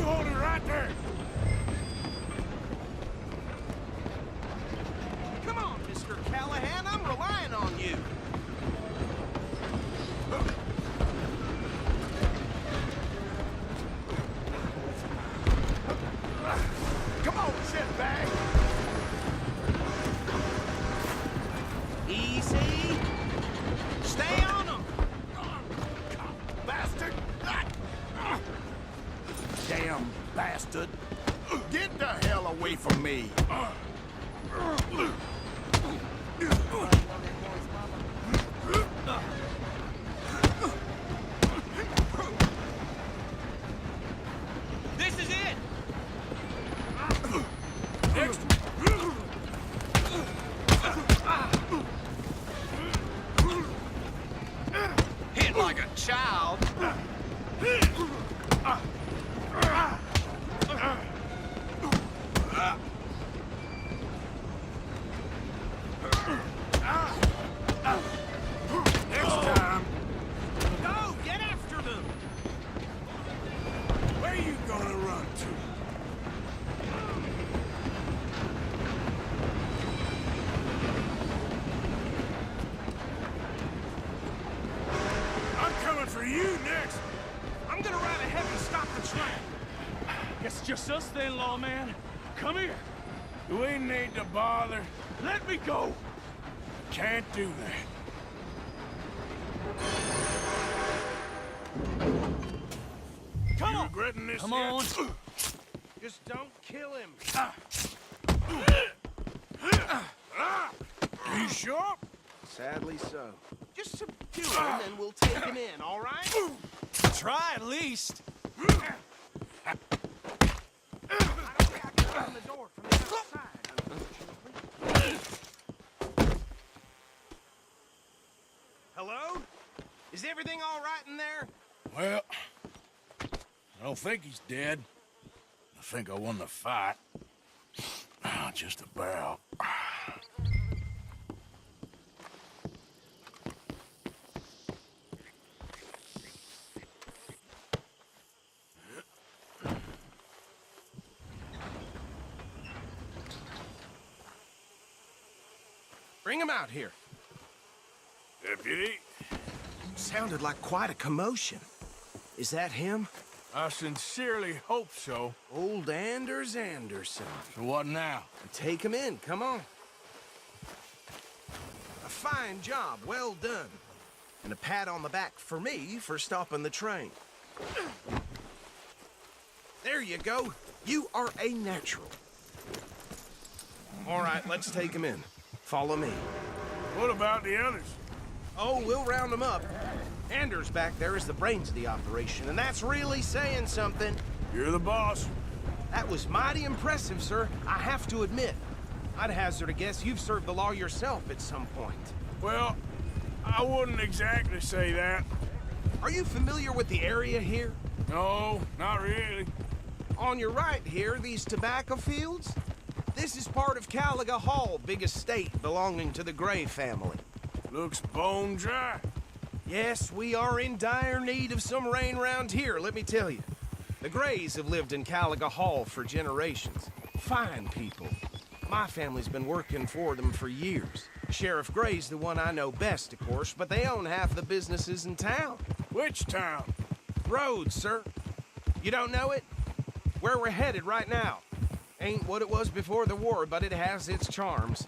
hold it right there. Come on, Mr. Callahan, I'm relying on you. Come on, shitbag. Easy. Stay on them. Bastard! Damn bastard! Get the hell away from me! This is it. Next! Hit like a child. Next time! Go, get after them. Where you gonna run to? I'm coming for you next! I'm gonna ride ahead and stop the train. It's just us then, lawman. Come here. Do we need to bother? Let me go. Can't do that. Come You on. regretting this Come yet? on. Just don't kill him. You sure? Sadly so. Just subdue him and we'll take him in, all right? Try at least. I don't think I can open the door from the outside, unfortunately. Hello? Is everything all right in there? Well, I don't think he's dead. I think I won the fight. Just about. Bring him out here. Deputy, Sounded like quite a commotion. Is that him? I sincerely hope so. Old Anders Anderson. So what now? Take him in, come on. A fine job, well done. And a pat on the back for me for stopping the train. There you go. You are a natural. All right, let's take him in. Follow me. What about the others? Oh, we'll round them up. Anders back there is the brains of the operation, and that's really saying something. You're the boss. That was mighty impressive, sir. I have to admit. I'd hazard a guess you've served the law yourself at some point. Well, I wouldn't exactly say that. Are you familiar with the area here? No, not really. On your right here, these tobacco fields? This is part of Caliga Hall, big estate belonging to the Gray family. Looks bone dry. Yes, we are in dire need of some rain round here, let me tell you. The Grays have lived in Caliga Hall for generations. Fine people. My family's been working for them for years. Sheriff Gray's the one I know best, of course, but they own half the businesses in town. Which town? Rhodes, sir. You don't know it? Where we're headed right now. Ain't what it was before the war, but it has its charms.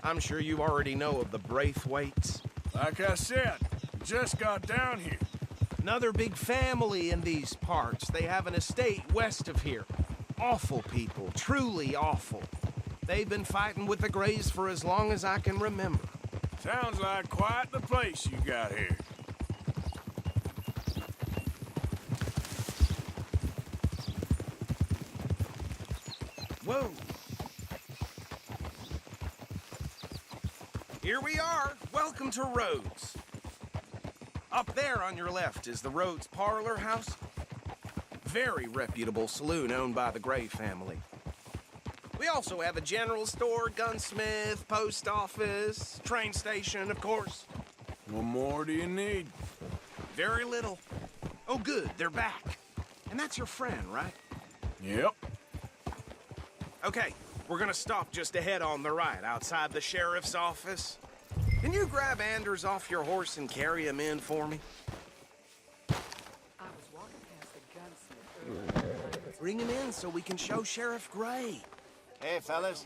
I'm sure you already know of the Braithwaites. Like I said, just got down here. Another big family in these parts. They have an estate west of here. Awful people, truly awful. They've been fighting with the Grays for as long as I can remember. Sounds like quite the place you got here. Whoa. Here we are. Welcome to Rhodes. Up there on your left is the Rhodes Parlor House. Very reputable saloon owned by the Gray family. We also have a general store, gunsmith, post office, train station, of course. What more do you need? Very little. Oh, good, they're back. And that's your friend, right? Yep. Okay, we're gonna stop just ahead on the right, outside the sheriff's office. Can you grab Anders off your horse and carry him in for me? I was walking past the gunsmith earlier. Bring him in so we can show Sheriff Gray. Hey, fellas.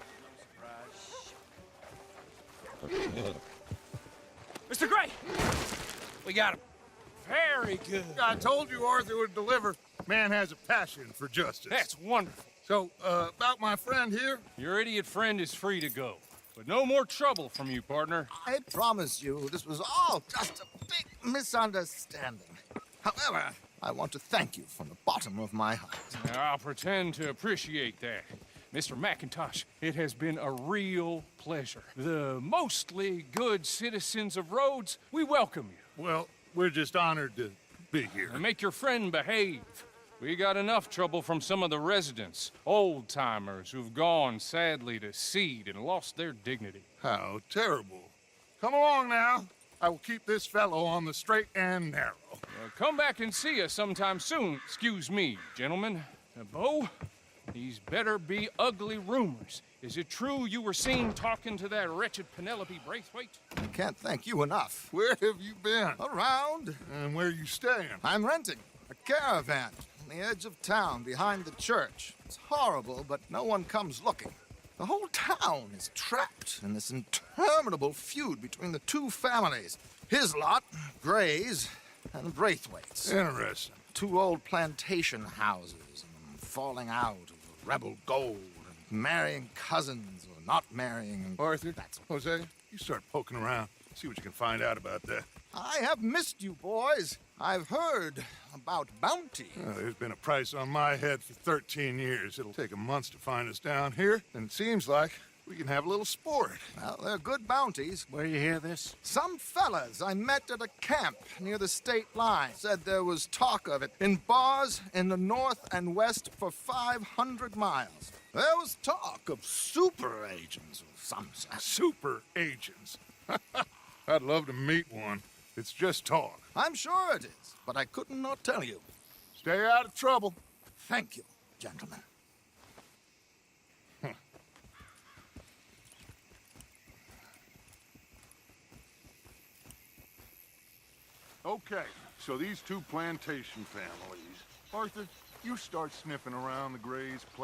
Mr. Gray! We got him. Very good. I told you Arthur would deliver. Man has a passion for justice. That's wonderful. So, about my friend here? Your idiot friend is free to go. But no more trouble from you, partner. I promise you, this was all just a big misunderstanding. However, I want to thank you from the bottom of my heart. I'll pretend to appreciate that. Mr. McIntosh, it has been a real pleasure. The mostly good citizens of Rhodes, we welcome you. Well, we're just honored to be here. And make your friend behave. We got enough trouble from some of the residents, old-timers who've gone, sadly, to seed and lost their dignity. How terrible. Come along now. I will keep this fellow on the straight and narrow. Come back and see us sometime soon. Excuse me, gentlemen. Bo, these better be ugly rumors. Is it true you were seen talking to that wretched Penelope Braithwaite? I can't thank you enough. Where have you been? Around, And where you staying? I'm renting a caravan on the edge of town behind the church. It's horrible, but no one comes looking. The whole town is trapped in this interminable feud between the two families. His lot, Gray's, and the Braithwaites. Interesting. Two old plantation houses, and falling out over rebel gold, and marrying cousins or not marrying. And Arthur, that's Jose, you start poking around. See what you can find out about that. I have missed you, boys. I've heard about bounty. There's been a price on my head for 13 years. It'll take 'em months to find us down here, and it seems like we can have a little sport. Well, they're good bounties. Where you hear this? Some fellas I met at a camp near the state line said there was talk of it in bars in the north and west for 500 miles. There was talk of super agents of some sort. Super agents. I'd love to meet one. It's just talk. I'm sure it is, but I couldn't not tell you. Stay out of trouble. Thank you, gentlemen. Okay, so these two plantation families. Arthur, you start sniffing around the Gray's place.